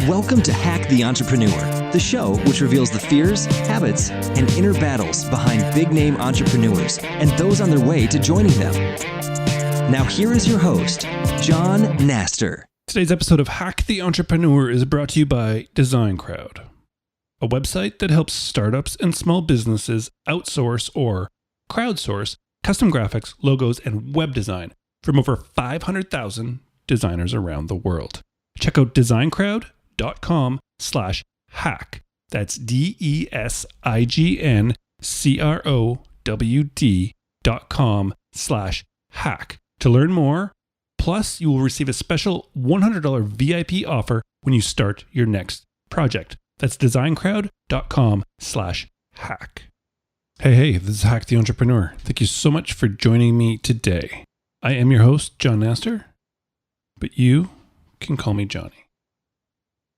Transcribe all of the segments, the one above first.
Welcome to Hack the Entrepreneur, the show which reveals the fears, habits, and inner battles behind big-name entrepreneurs and those on their way to joining them. Now here is your host, John Naster. Today's episode of Hack the Entrepreneur is brought to you by Design Crowd, a website that helps startups and small businesses outsource or crowdsource custom graphics, logos, and web design from over 500,000 designers around the world. Check out designcrowd.com/hack. That's DESIGNCROWD.com/hack to learn more. Plus, you will receive a special $100 VIP offer when you start your next project. That's designcrowd.com/hack. Hey, this is Hack the Entrepreneur. Thank you so much for joining me today. I am your host, John Naster, but you can call me Johnny.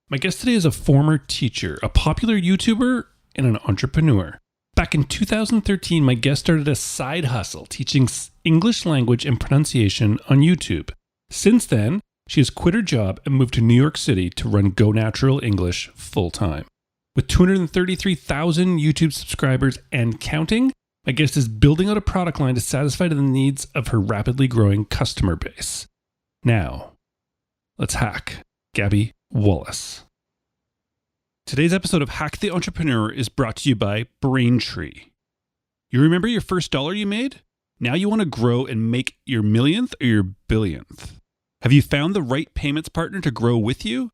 My guest today is a former teacher, a popular YouTuber, and an entrepreneur. Back in 2013, my guest started a side hustle teaching English language and pronunciation on YouTube. Since then, she has quit her job and moved to New York City to run Go Natural English full-time. With 233,000 YouTube subscribers and counting, my guest is building out a product line to satisfy the needs of her rapidly growing customer base. Now, let's hack Gabby Wallace. Today's episode of Hack the Entrepreneur is brought to you by Braintree. You remember your first dollar you made? Now you want to grow and make your millionth or your billionth. Have you found the right payments partner to grow with you?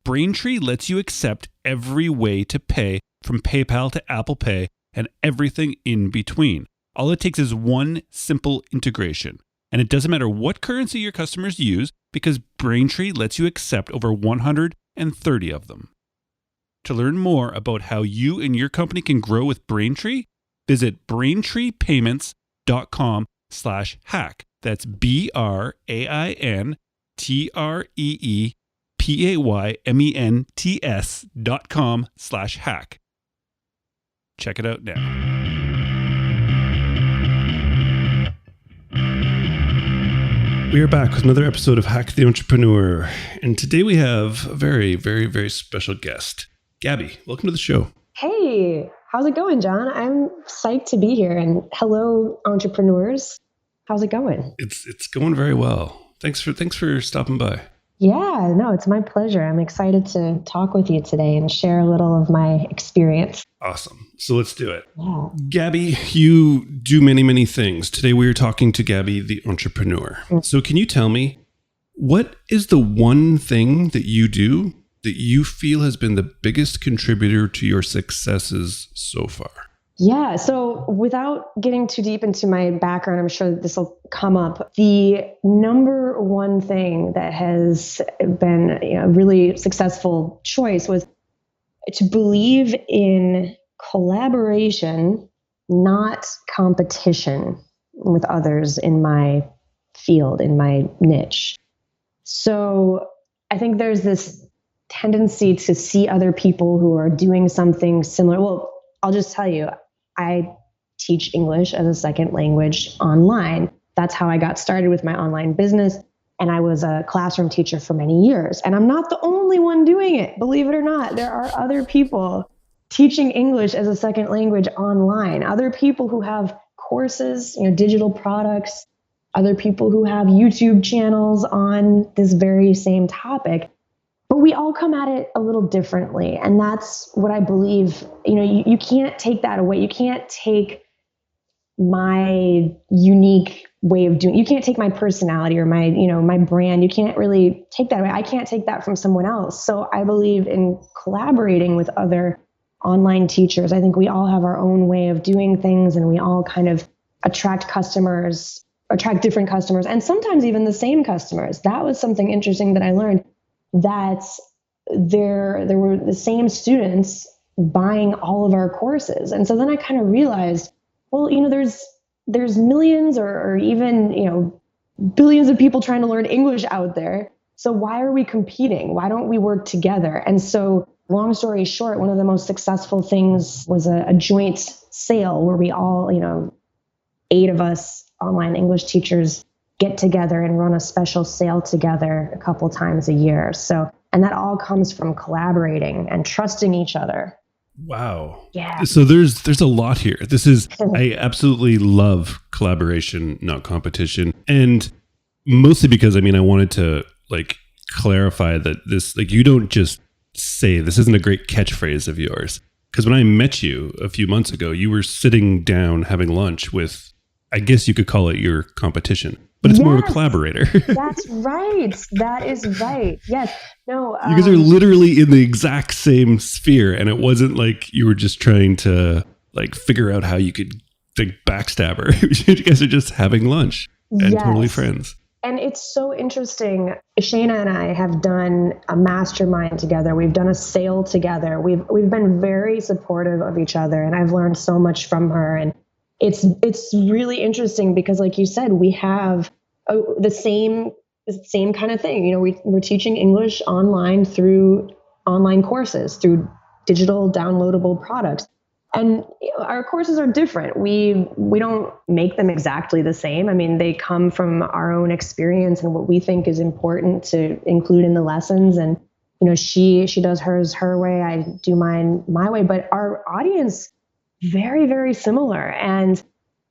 Braintree lets you accept every way to pay, from PayPal to Apple Pay and everything in between. All it takes is one simple integration. And it doesn't matter what currency your customers use, because Braintree lets you accept over 130 of them. To learn more about how you and your company can grow with Braintree, visit braintreepayments.com/hack. That's BRAINTREEPAYMENTS.com/hack. Check it out now. We are back with another episode of Hack the Entrepreneur. And today we have a very, very, very special guest. Gabby, welcome to the show. Hey, how's it going, John? I'm psyched to be here. And hello, entrepreneurs. How's it going? It's going very well. Thanks for stopping by. Yeah, no, it's my pleasure. I'm excited to talk with you today and share a little of my experience. Awesome. So let's do it. Yeah. Gabby, you do many, many things. Today we are talking to Gabby, the entrepreneur. So can you tell me, what is the one thing that you do that you feel has been the biggest contributor to your successes so far? Yeah. So without getting too deep into my background, I'm sure that this will come up. The number one thing that has been a really successful choice was to believe in collaboration, not competition with others in my field, in my niche. So I think there's this tendency to see other people who are doing something similar. Well, I'll just tell you, I teach English as a second language online. That's how I got started with my online business. And I was a classroom teacher for many years. And I'm not the only one doing it. Believe it or not, there are other people teaching English as a second language online, other people who have courses, digital products, other people who have YouTube channels on this very same topic. But we all come at it a little differently. And that's what I believe. You can't take that away. You can't take my unique way of doing. You can't take my personality or my brand. You can't really take that away. I can't take that from someone else. So I believe in collaborating with other online teachers. I think we all have our own way of doing things, and we all kind of attract different customers, and sometimes even the same customers. That was something interesting that I learned, that there were the same students buying all of our courses. And so then I kind of realized, well, there's millions or even, billions of people trying to learn English out there. So why are we competing? Why don't we work together? And so long story short, one of the most successful things was a joint sale where we all, 8 of us online English teachers get together and run a special sale together a couple times a year. So, and that all comes from collaborating and trusting each other. Wow. Yeah. So there's a lot here. I absolutely love collaboration, not competition. And mostly because, I wanted to clarify that this, you don't just say, this isn't a great catchphrase of yours. Because when I met you a few months ago, you were sitting down having lunch with, I guess you could call it your competition, but it's more of a collaborator. That's right. That is right. Yes. No. You guys are literally in the exact same sphere, and it wasn't like you were just trying to figure out how you could backstab her. You guys are just having lunch and totally friends. And it's so interesting. Shayna and I have done a mastermind together. We've done a sale together. We've been very supportive of each other, and I've learned so much from her. And it's really interesting because, like you said, we have the same kind of thing. We're teaching English online through online courses, through digital downloadable products. And our courses are different. We don't make them exactly the same. They come from our own experience and what we think is important to include in the lessons. And, she does hers her way, I do mine my way. But our audience, very, very similar. And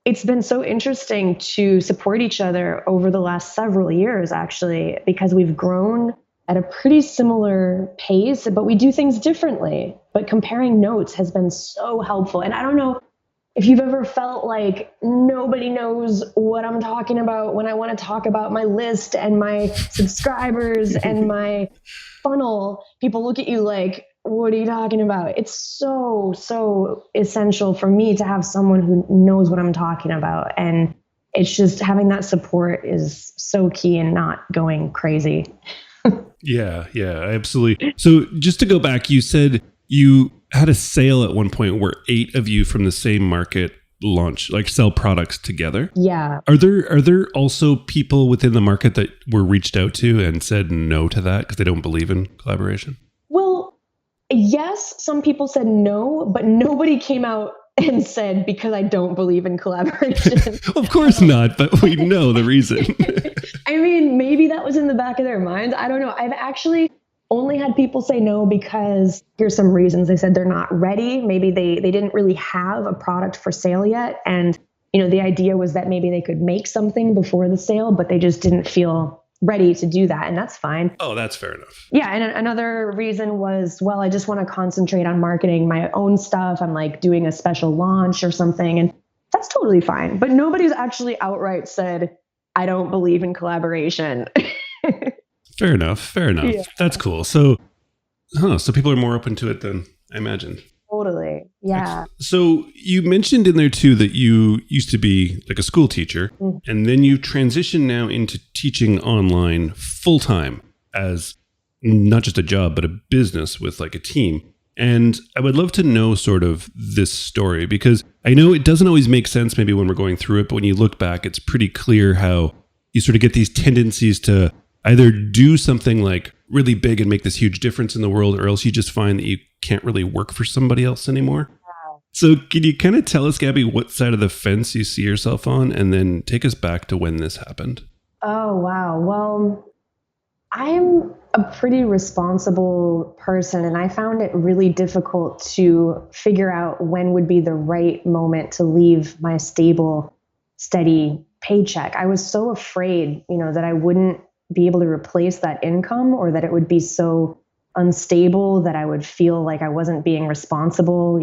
it's been so interesting to support each other over the last several years, actually, because we've grown at a pretty similar pace, but we do things differently. But comparing notes has been so helpful. And I don't know if you've ever felt like nobody knows what I'm talking about when I want to talk about my list and my subscribers and my funnel. People look at you like, what are you talking about? It's so, so essential for me to have someone who knows what I'm talking about. And it's just having that support is so key and not going crazy. Yeah, absolutely. So just to go back, you said you had a sale at one point where 8 of you from the same market launch, sell products together. Yeah. Are there also people within the market that were reached out to and said no to that because they don't believe in collaboration? Well, yes, some people said no, but nobody came out and said, because I don't believe in collaboration. Of course not, but we know the reason. Maybe that was in the back of their minds. I don't know. I've actually only had people say no because here's some reasons. They said they're not ready. Maybe they didn't really have a product for sale yet. And, the idea was that maybe they could make something before the sale, but they just didn't feel ready to do that. And that's fine. Oh, that's fair enough. Yeah. And another reason was, well, I just want to concentrate on marketing my own stuff. I'm doing a special launch or something. And that's totally fine. But nobody's actually outright said, I don't believe in collaboration. Fair enough. Yeah. That's cool. So people are more open to it than I imagined. Totally. Yeah. So you mentioned in there too that you used to be a school teacher, and then you transitioned now into teaching online full time as not just a job, but a business with a team. And I would love to know sort of this story, because I know it doesn't always make sense maybe when we're going through it, but when you look back, it's pretty clear how you sort of get these tendencies to either do something really big and make this huge difference in the world, or else you just find that you can't really work for somebody else anymore. Wow. So can you kind of tell us, Gabby, what side of the fence you see yourself on, and then take us back to when this happened? Oh, wow. Well, I'm a pretty responsible person, and I found it really difficult to figure out when would be the right moment to leave my stable, steady paycheck. I was so afraid, that I wouldn't be able to replace that income, or that it would be so unstable that I would feel like I wasn't being responsible,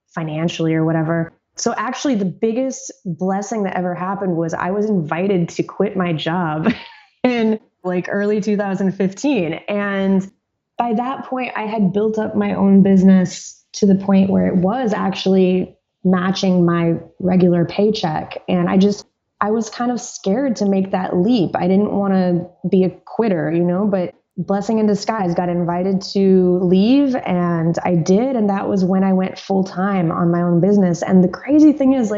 financially or whatever. So actually the biggest blessing that ever happened was I was invited to quit my job in early 2015. And by that point, I had built up my own business to the point where it was actually matching my regular paycheck. And I was kind of scared to make that leap. I didn't want to be a quitter, but blessing in disguise, got invited to leave, and I did. And that was when I went full time on my own business. And the crazy thing is,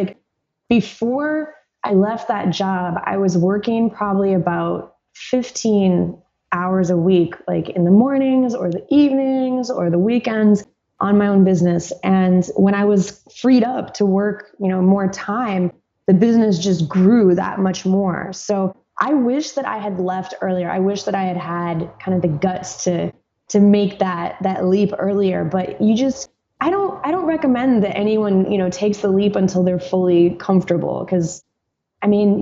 before I left that job, I was working probably about 15 hours a week, in the mornings or the evenings or the weekends on my own business. And when I was freed up to work, more time, the business just grew that much more. So I wish that I had left earlier. I wish that I had had kind of the guts to make that leap earlier. But I don't recommend that anyone, takes the leap until they're fully comfortable. Because I mean,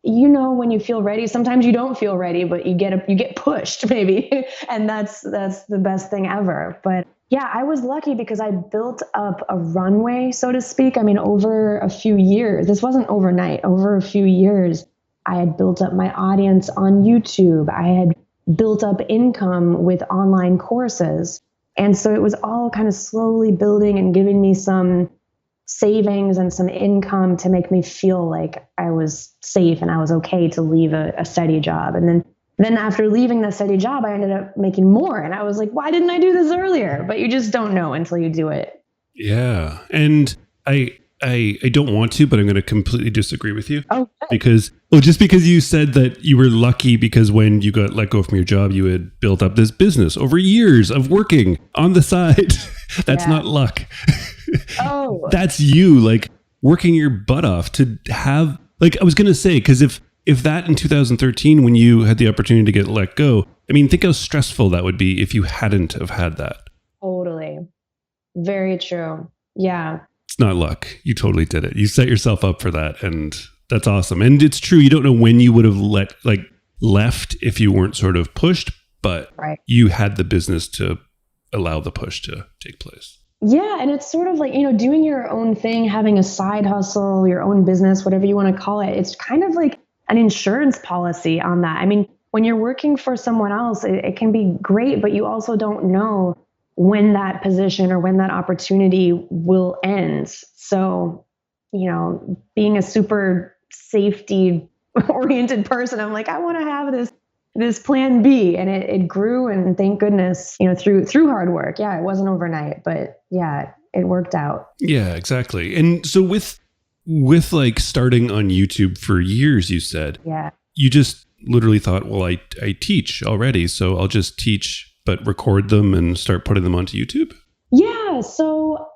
when you feel ready. Sometimes you don't feel ready, but you get pushed maybe, and that's the best thing ever. But yeah, I was lucky because I built up a runway, so to speak. I mean, over a few years. This wasn't overnight. Over a few years, I had built up my audience on YouTube. I had built up income with online courses, and so it was all kind of slowly building and giving me some savings and some income to make me feel like I was safe and I was okay to leave a steady job. And then after leaving the steady job, I ended up making more. And I was like, why didn't I do this earlier? But you just don't know until you do it. Yeah. And I don't want to, but I'm going to completely disagree with you. Okay. Because you said that you were lucky because when you got let go from your job, you had built up this business over years of working on the side. That's not luck. Oh, that's you like working your butt off to have, like, I was going to say, because if that in 2013, when you had the opportunity to get let go, I mean, think how stressful that would be if you hadn't have had that. Totally. Very true. Yeah. It's not luck. You totally did it. You set yourself up for that. And that's awesome. And it's true. You don't know when you would have left if you weren't sort of pushed, but you had the business to allow the push to take place. Yeah. And it's sort of like, doing your own thing, having a side hustle, your own business, whatever you want to call it. It's kind of like an insurance policy on that. I mean, when you're working for someone else, it can be great, but you also don't know when that position or when that opportunity will end. So, being a super safety oriented person, I'm like, I want to have this plan B, and it grew, and thank goodness, through hard work. Yeah, it wasn't overnight, but yeah, it worked out. Yeah, exactly. And so with like starting on YouTube for years, you said, you just literally thought, well, I teach already, so I'll just teach, but record them and start putting them onto YouTube? Yeah. So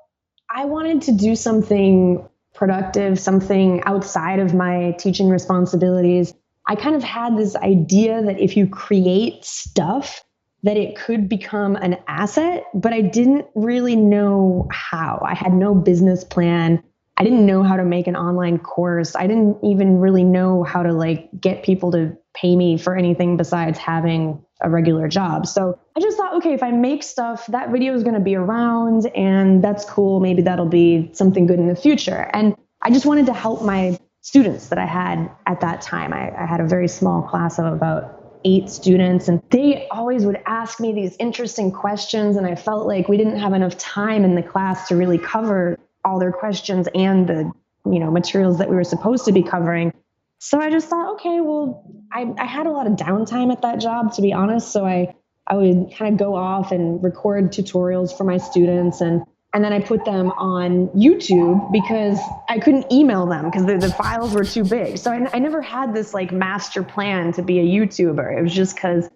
I wanted to do something productive, something outside of my teaching responsibilities. I kind of had this idea that if you create stuff, that it could become an asset, but I didn't really know how. I had no business plan. I didn't know how to make an online course. I didn't even really know how to get people to pay me for anything besides having a regular job. So I just thought, okay, if I make stuff, that video is going to be around, and that's cool. Maybe that'll be something good in the future. And I just wanted to help my students that I had at that time. I had a very small class of about 8 students, and they always would ask me these interesting questions. And I felt like we didn't have enough time in the class to really cover all their questions and the, materials that we were supposed to be covering. So I just thought, okay, well, I had a lot of downtime at that job, to be honest. So I would kind of go off and record tutorials for my students. And then I put them on YouTube because I couldn't email them because the files were too big. So I never had this master plan to be a YouTuber. It was just because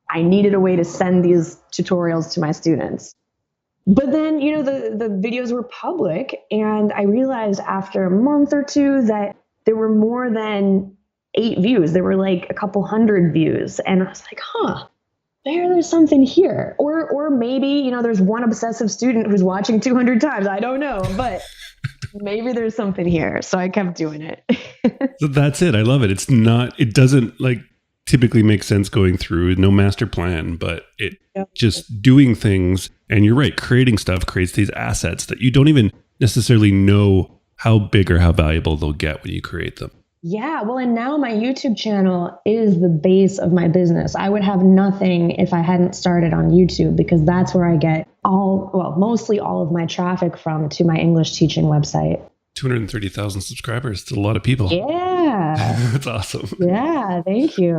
I needed a way to send these tutorials to my students. But then, the videos were public, and I realized after a month or two that there were more than 8 views. There were a couple hundred views. And I was like, there's something here. Or maybe, there's one obsessive student who's watching 200 times. I don't know, but maybe there's something here. So I kept doing it. So that's it. I love it. It doesn't typically make sense going through, no master plan, but just doing things. And you're right, creating stuff creates these assets that you don't even necessarily know how big or how valuable they'll get when you create them. Yeah, well, and now my YouTube channel is the base of my business. I would have nothing if I hadn't started on YouTube, because that's where I get mostly all of my traffic from to my English teaching website. 230,000 subscribers. It's a lot of people. Yeah. That's awesome. Yeah, thank you.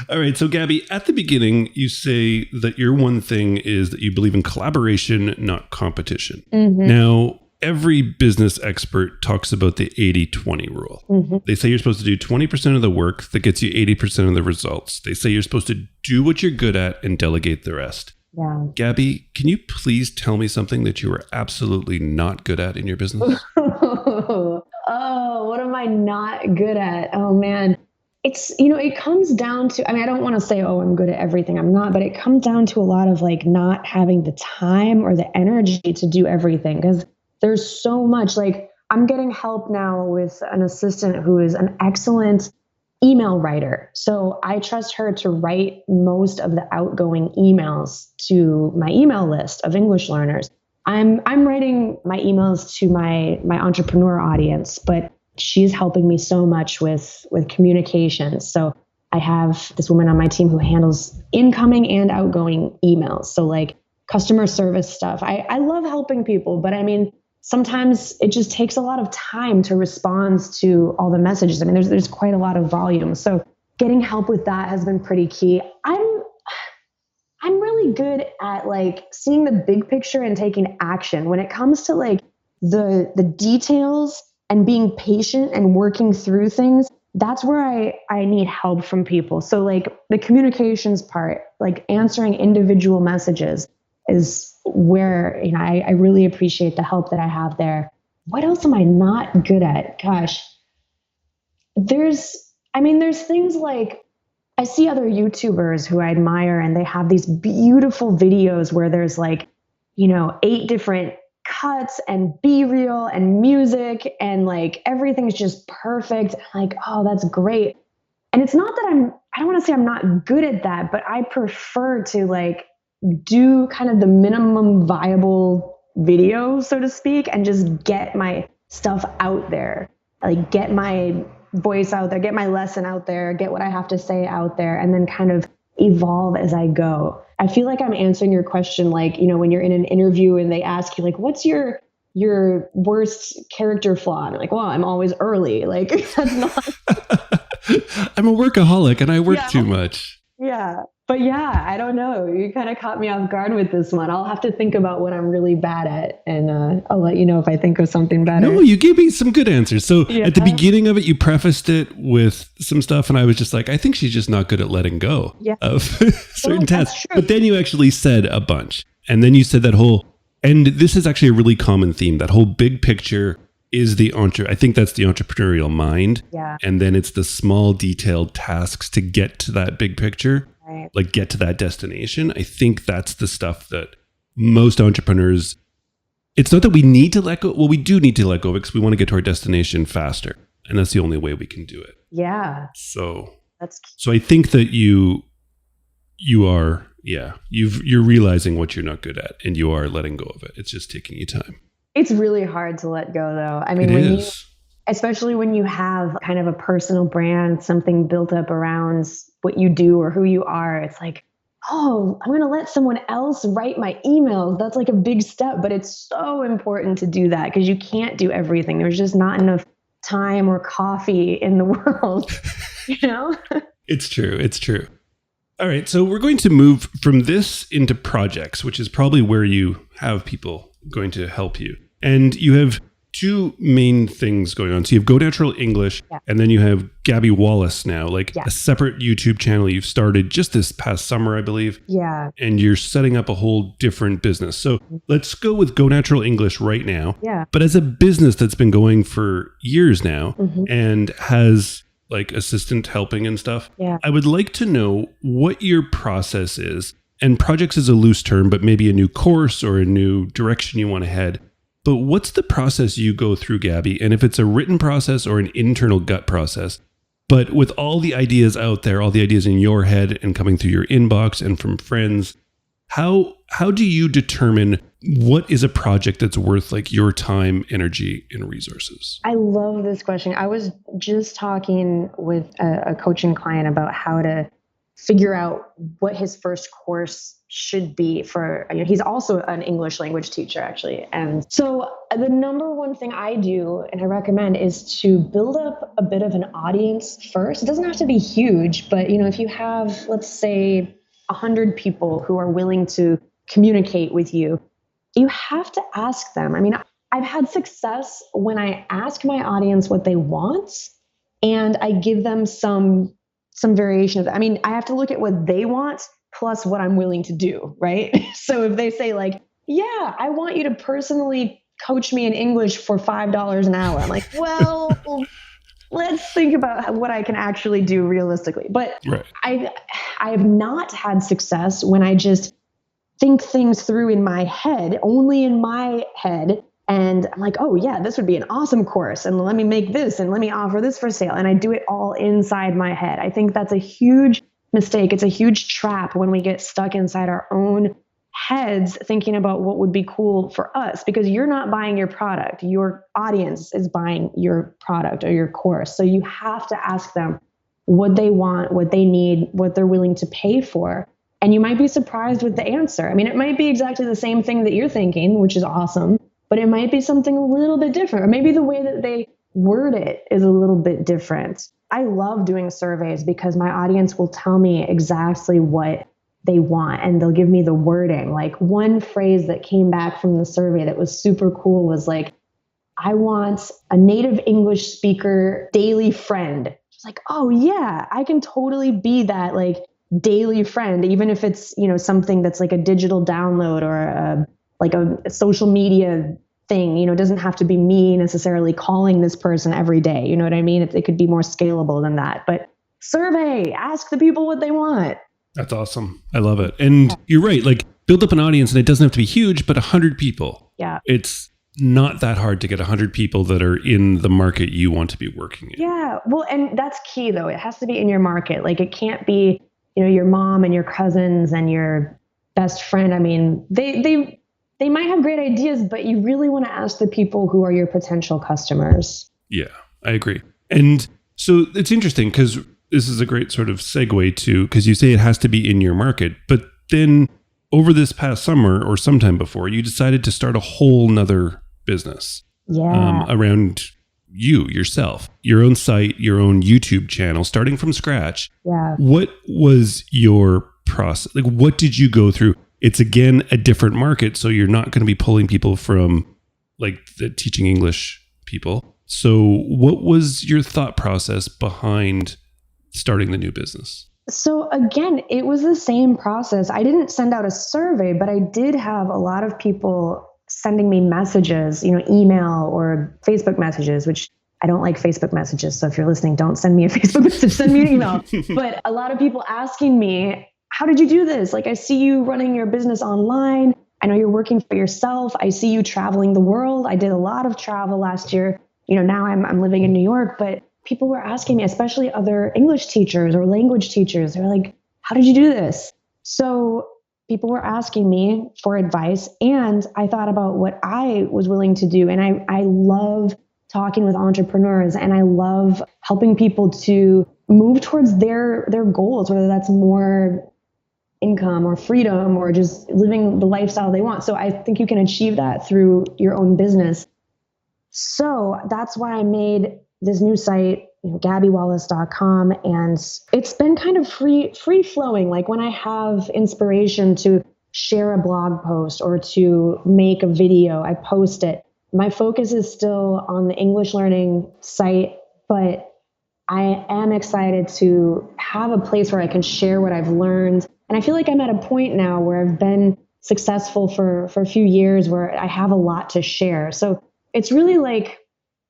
All right. So, Gabby, at the beginning, you say that your one thing is that you believe in collaboration, not competition. Mm-hmm. Now, every business expert talks about the 80-20 rule. Mm-hmm. They say you're supposed to do 20% of the work that gets you 80% of the results. They say you're supposed to do what you're good at and delegate the rest. Yeah. Gabby, can you please tell me something that you are absolutely not good at in your business? Oh, I not good at? Oh man. It's, it comes down to, I don't want to say, oh, I'm good at everything. I'm not, but it comes down to a lot of like not having the time or the energy to do everything, because there's so much. Like, I'm getting help now with an assistant who is an excellent email writer. So I trust her to write most of the outgoing emails to my email list of English learners. I'm writing my emails to my entrepreneur audience, but she's helping me so much with communication. So I have this woman on my team who handles incoming and outgoing emails. So like customer service stuff. I love helping people, but sometimes it just takes a lot of time to respond to all the messages. There's quite a lot of volume. So getting help with that has been pretty key. I'm really good at like seeing the big picture and taking action when it comes to like the details and being patient and working through things. That's where I need help from people. So like the communications part, like answering individual messages is where, I really appreciate the help that I have there. What else am I not good at? Gosh, there's things like I see other YouTubers who I admire, and they have these beautiful videos where there's like, 8 different cuts and B-reel and music, and like everything's just perfect. Like, oh, that's great. And it's not that I don't want to say I'm not good at that, but I prefer to like do kind of the minimum viable video, so to speak, and just get my stuff out there, like get my voice out there, get my lesson out there, get what I have to say out there, and then kind of evolve as I go. I feel like I'm answering your question like, when you're in an interview and they ask you like, what's your worst character flaw? And I'm like, well, I'm always early. Like, that's not. I'm a workaholic and I work too much. Yeah. But yeah, I don't know. You kind of caught me off guard with this one. I'll have to think about what I'm really bad at, and I'll let you know if I think of something better. No, you gave me some good answers. So at the beginning of it, you prefaced it with some stuff, and I was just like, I think she's just not good at letting go of certain tasks. But then you actually said a bunch. And then you said that whole, and this is actually a really common theme, that whole big picture is I think that's the entrepreneurial mind. Yeah. And then it's the small detailed tasks to get to that big picture. Right. Like get to that destination. I think that's the stuff that most entrepreneurs, it's not that we need to let go. Well, we do need to let go because we want to get to our destination faster. And that's the only way we can do it. Yeah. So that's key. So I think that you are, you're realizing what you're not good at, and you are letting go of it. It's just taking you time. It's really hard to let go though. Especially when you have kind of a personal brand, something built up around what you do or who you are. It's like, oh, I'm going to let someone else write my emails. That's like a big step, but it's so important to do that because you can't do everything. There's just not enough time or coffee in the world, It's true. It's true. All right. So we're going to move from this into projects, which is probably where you have people going to help you. And you have 2 main things going on. So you have Go Natural English, and then you have Gabby Wallace now, a separate YouTube channel you've started just this past summer, I believe. Yeah. And you're setting up a whole different business. So let's go with Go Natural English right now. Yeah. But as a business that's been going for years now and has like assistant helping and stuff, I would like to know what your process is. And projects is a loose term, but maybe a new course or a new direction you want to head. But what's the process you go through, Gabby? And if it's a written process or an internal gut process, but with all the ideas out there, all the ideas in your head and coming through your inbox and from friends, how do you determine what is a project that's worth like your time, energy, and resources? I love this question. I was just talking with a coaching client about how to figure out what his first course should be for, he's also an English language teacher actually. And so the number one thing I do and I recommend is to build up a bit of an audience first. It doesn't have to be huge, but if you have, let's say 100 people who are willing to communicate with you, you have to ask them. I've had success when I ask my audience what they want and I give them some variation of that. I have to look at what they want plus what I'm willing to do, right? So if they say like, yeah, I want you to personally coach me in English for $5 an hour. I'm like, well, let's think about what I can actually do realistically. But Right. I have not had success when I just think things through in my head, only in my head. And I'm like, oh yeah, this would be an awesome course. And let me make this and let me offer this for sale. And I do it all inside my head. I think that's a huge mistake. It's a huge trap when we get stuck inside our own heads thinking about what would be cool for us, because you're not buying your product. Your audience is buying your product or your course. So you have to ask them what they want, what they need, what they're willing to pay for. And you might be surprised with the answer. I mean, it might be exactly the same thing that you're thinking, which is awesome, but it might be something a little bit different. Or maybe the way that they word it is a little bit different. I love doing surveys because my audience will tell me exactly what they want and they'll give me the wording. Like one phrase that came back from the survey that was super cool was like, I want a native English speaker daily friend. It's like, oh yeah, I can totally be that like daily friend, even if it's, something that's like a digital download or like a social media thing. It doesn't have to be me necessarily calling this person every day. You know what I mean? It could be more scalable than that. But survey, ask the people what they want. That's awesome. I love it. And you're right. Like build up an audience and it doesn't have to be huge, but 100 people. Yeah. It's not that hard to get 100 people that are in the market you want to be working in. Yeah. Well, and that's key though. It has to be in your market. Like it can't be, your mom and your cousins and your best friend. I mean, they might have great ideas, but you really want to ask the people who are your potential customers. Yeah, I agree. And so it's interesting because this is a great sort of segue to, because you say it has to be in your market, but then over this past summer or sometime before, you decided to start a whole nother business around yourself, your own site, your own YouTube channel, starting from scratch. Yeah. What was your process? Like, what did you go through? It's again, a different market. So you're not going to be pulling people from like the teaching English people. So what was your thought process behind starting the new business? So again, it was the same process. I didn't send out a survey, but I did have a lot of people sending me messages, email or Facebook messages, which I don't like Facebook messages. So if you're listening, don't send me a Facebook message, send me an email. But a lot of people asking me, how did you do this? Like, I see you running your business online. I know you're working for yourself. I see you traveling the world. I did a lot of travel last year. Now I'm living in New York, but people were asking me, especially other English teachers or language teachers, they're like, how did you do this? So people were asking me for advice, and I thought about what I was willing to do. And I love talking with entrepreneurs, and I love helping people to move towards their goals, whether that's more income or freedom or just living the lifestyle they want. So I think you can achieve that through your own business. So that's why I made this new site, GabbyWallace.com. And it's been kind of free flowing. Like when I have inspiration to share a blog post or to make a video, I post it. My focus is still on the English learning site, but I am excited to have a place where I can share what I've learned. And I feel like I'm at a point now where I've been successful for a few years where I have a lot to share. So it's really like,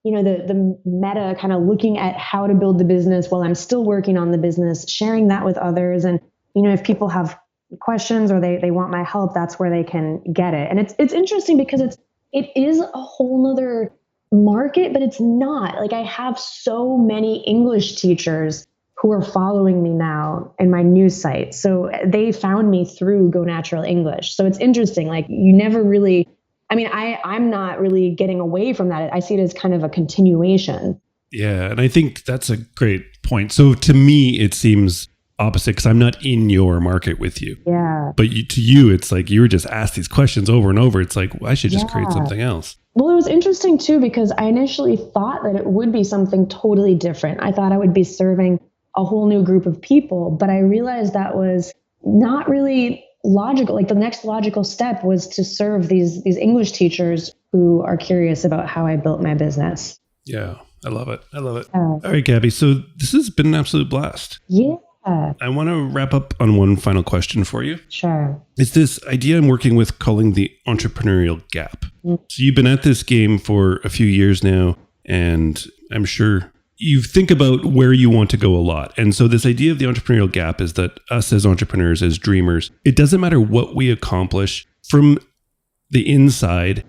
the meta kind of looking at how to build the business while I'm still working on the business, sharing that with others. And, if people have questions or they want my help, that's where they can get it. And it's interesting because it is a whole nother market, but it's not. Like I have so many English teachers who are following me now in my new site. So they found me through Go Natural English. So it's interesting. Like you never really, I'm not really getting away from that. I see it as kind of a continuation. Yeah. And I think that's a great point. So to me, it seems opposite because I'm not in your market with you. Yeah. But to you, it's like you were just asked these questions over and over. It's like, well, I should just create something else. Well, it was interesting too, because I initially thought that it would be something totally different. I thought I would be serving a whole new group of people, but I realized that was not really logical. Like the next logical step was to serve these English teachers who are curious about how I built my business. Yeah, I love it. All right, Gabby. So this has been an absolute blast. Yeah. I want to wrap up on one final question for you. Sure. It's this idea I'm working with calling the entrepreneurial gap. So you've been at this game for a few years now, and I'm sure you think about where you want to go a lot. And so this idea of the entrepreneurial gap is that us as entrepreneurs, as dreamers, it doesn't matter what we accomplish from the inside,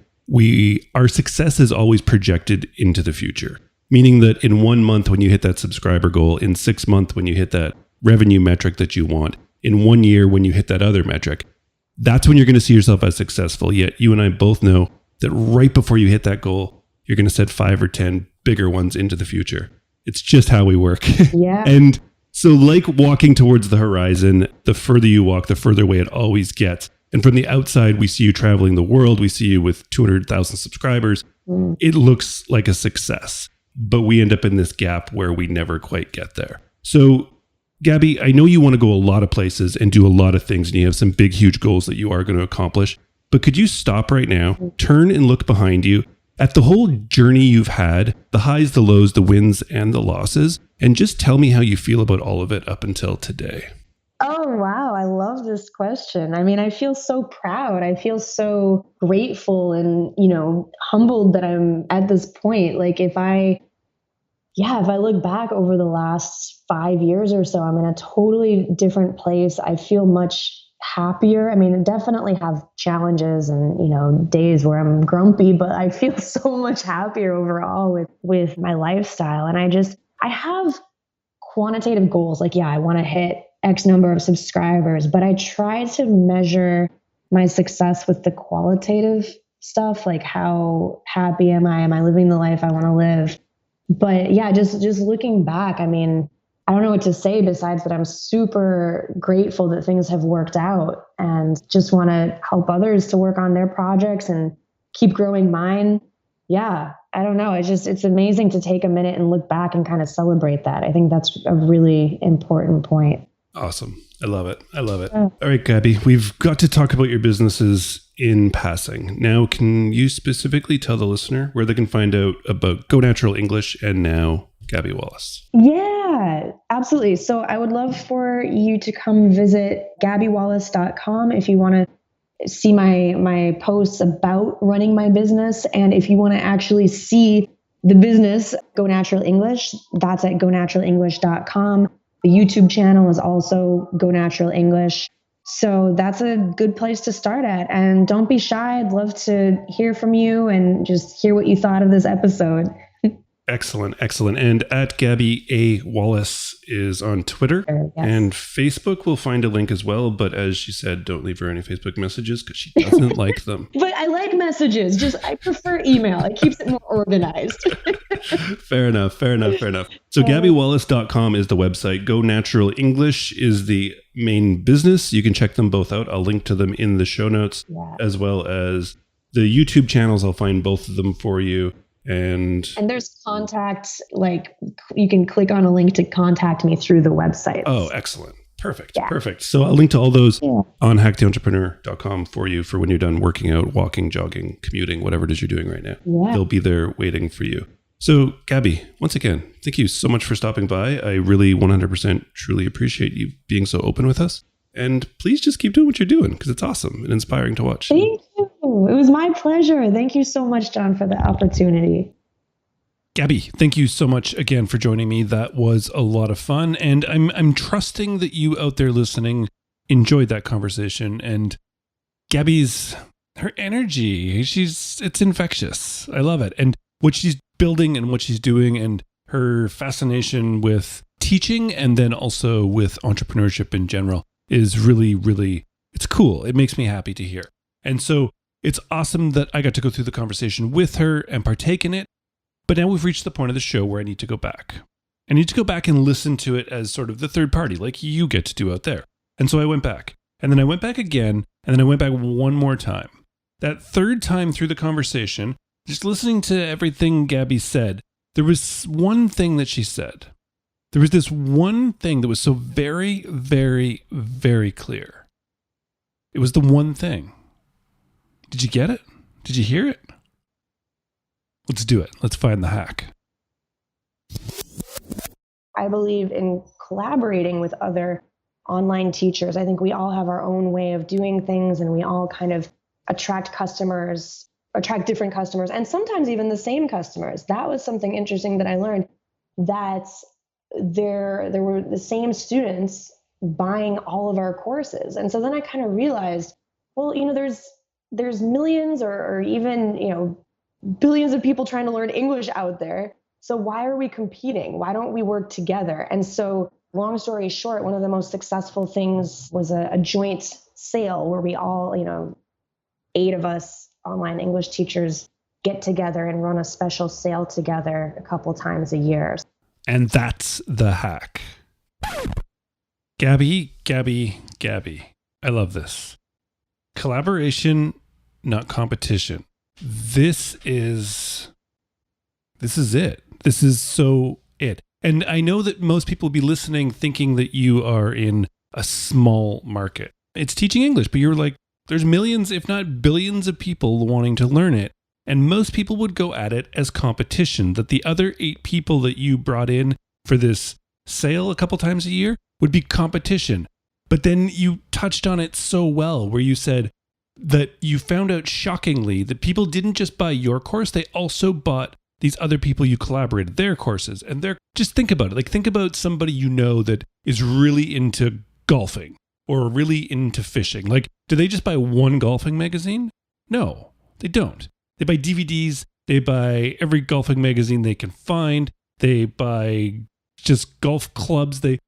our success is always projected into the future. Meaning that in 1 month, when you hit that subscriber goal, in 6 months, when you hit that revenue metric that you want, in 1 year, when you hit that other metric, that's when you're going to see yourself as successful. Yet you and I both know that right before you hit that goal, you're going to set 5 or 10 bigger ones into the future. It's just how we work. Yeah. And so like walking towards the horizon, the further you walk, the further away it always gets. And from the outside, we see you traveling the world. We see you with 200,000 subscribers. It looks like a success, but we end up in this gap where we never quite get there. So Gabby, I know you want to go a lot of places and do a lot of things, and you have some big, huge goals that you are going to accomplish. But could you stop right now, turn and look behind you at the whole journey you've had, the highs, the lows, the wins, and the losses, and just tell me how you feel about all of it up until today? Oh, wow. I love this question. I mean, I feel so proud. I feel so grateful and, humbled that I'm at this point. Like if I look back over the last 5 years or so, I'm in a totally different place. I feel much happier. I mean, I definitely have challenges and, days where I'm grumpy, but I feel so much happier overall with my lifestyle. And I have quantitative goals. Like, I want to hit X number of subscribers, but I try to measure my success with the qualitative stuff. Like how happy am I? Am I living the life I want to live? But just looking back, I mean, I don't know what to say besides that I'm super grateful that things have worked out and just want to help others to work on their projects and keep growing mine. Yeah, I don't know. It's amazing to take a minute and look back and kind of celebrate that. I think that's a really important point. Awesome. I love it. All right, Gabby, we've got to talk about your businesses in passing. Now, can you specifically tell the listener where they can find out about Go Natural English and now Gabby Wallace? Yeah, absolutely. So I would love for you to come visit gabbywallace.com if you want to see my posts about running my business. And if you want to actually see the business, Go Natural English, that's at gonaturalenglish.com. The YouTube channel is also Go Natural English. So that's a good place to start at. And don't be shy. I'd love to hear from you and just hear what you thought of this episode. Excellent. And at Gabby A. Wallace is on Twitter. Yes. And Facebook. We'll find a link as well. But as she said, don't leave her any Facebook messages because she doesn't like them. But I like messages. I prefer email. It keeps it more organized. Fair enough. So GabbyWallace.com is the website. Go Natural English is the main business. You can check them both out. I'll link to them in the show notes, as well as the YouTube channels. I'll find both of them for you. And there's contacts, like you can click on a link to contact me through the website. Oh, excellent. Perfect. So I'll link to all those on hacktheentrepreneur.com for you for when you're done working out, walking, jogging, commuting, whatever it is you're doing right now. Yeah. They'll be there waiting for you. So Gabby, once again, thank you so much for stopping by. I really 100% truly appreciate you being so open with us. And please just keep doing what you're doing because it's awesome and inspiring to watch. Thank you. It was my pleasure. Thank you so much, John, for the opportunity. Gabby, thank you so much again for joining me. That was a lot of fun. And I'm trusting that you out there listening enjoyed that conversation. And Gabby's, her energy, it's infectious. I love it. And what she's building and what she's doing and her fascination with teaching and then also with entrepreneurship in general is really, really, it's cool. It makes me happy to hear. And so it's awesome that I got to go through the conversation with her and partake in it. But now we've reached the point of the show where I need to go back. I need to go back and listen to it as sort of the third party, like you get to do out there. And so I went back. And then I went back again. And then I went back one more time. That third time through the conversation, just listening to everything Gabby said, there was one thing that she said. There was this one thing that was so very, very, very clear. It was the one thing. Did you get it? Did you hear it? Let's do it. Let's find the hack. I believe in collaborating with other online teachers. I think we all have our own way of doing things and we all kind of attract different customers and sometimes even the same customers. That was something interesting that I learned. that there were the same students buying all of our courses. And so then I kind of realized, well, there's millions or even, billions of people trying to learn English out there. So why are we competing? Why don't we work together? And so long story short, one of the most successful things was a joint sale where we all, 8 of us online English teachers get together and run a special sale together a couple times a year. And that's the hack. Gabby. I love this. Collaboration, not competition. This is it. This is so it. And I know that most people will be listening thinking that you are in a small market. It's teaching English, but you're like, there's millions, if not billions of people wanting to learn it. And most people would go at it as competition, that the other 8 people that you brought in for this sale a couple times a year would be competition. But then you touched on it so well, where you said that you found out shockingly that people didn't just buy your course, they also bought these other people you collaborated, their courses. And just think about it. Like, think about somebody that is really into golfing or really into fishing. Like, do they just buy one golfing magazine? No, they don't. They buy DVDs. They buy every golfing magazine they can find. They buy just golf clubs. You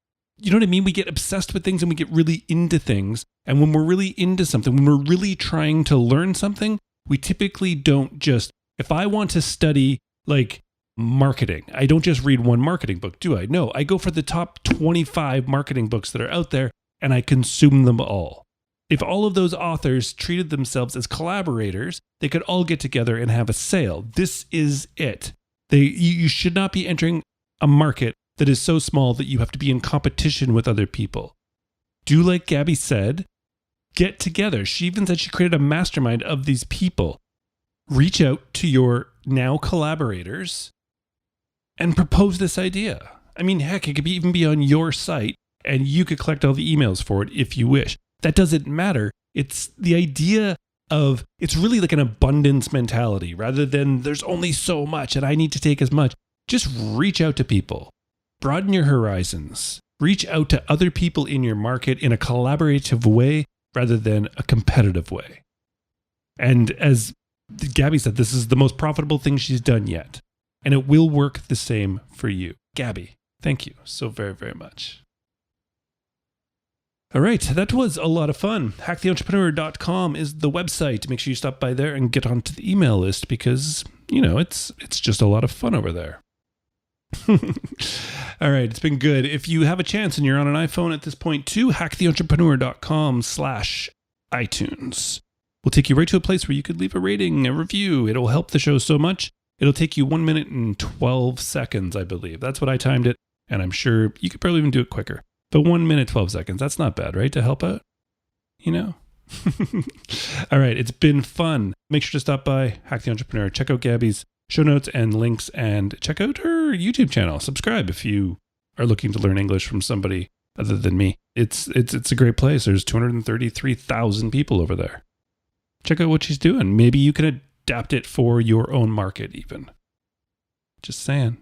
know what I mean? We get obsessed with things and we get really into things. And when we're really into something, when we're really trying to learn something, we typically don't just, if I want to study like marketing, I don't just read one marketing book, do I? No, I go for the top 25 marketing books that are out there and I consume them all. If all of those authors treated themselves as collaborators, they could all get together and have a sale. This is it. You should not be entering a market that is so small that you have to be in competition with other people. Do like Gabby said, get together. She even said she created a mastermind of these people. Reach out to your now collaborators and propose this idea. I mean, heck, it could even be on your site and you could collect all the emails for it if you wish. That doesn't matter. It's the idea of, it's really like an abundance mentality rather than there's only so much and I need to take as much. Just reach out to people. Broaden your horizons. Reach out to other people in your market in a collaborative way rather than a competitive way. And as Gabby said, this is the most profitable thing she's done yet. And it will work the same for you. Gabby, thank you so very, very much. All right, that was a lot of fun. HackTheEntrepreneur.com is the website. Make sure you stop by there and get onto the email list because, it's just a lot of fun over there. All right, it's been good. If you have a chance and you're on an iPhone at this point too, HackTheEntrepreneur.com/iTunes. We'll take you right to a place where you could leave a rating, a review. It'll help the show so much. It'll take you 1 minute and 12 seconds, I believe. That's what I timed it. And I'm sure you could probably even do it quicker. But 1 minute, 12 seconds, that's not bad, right? To help out, All right, it's been fun. Make sure to stop by Hack the Entrepreneur. Check out Gabby's show notes and links and check out her YouTube channel. Subscribe if you are looking to learn English from somebody other than me. It's a great place. There's 233,000 people over there. Check out what she's doing. Maybe you can adapt it for your own market even. Just saying.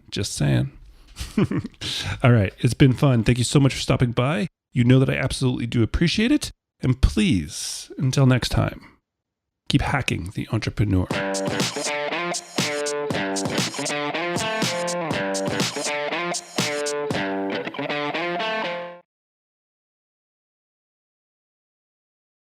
All right. It's been fun. Thank you so much for stopping by. You know that I absolutely do appreciate it. And please, until next time, keep hacking the entrepreneur.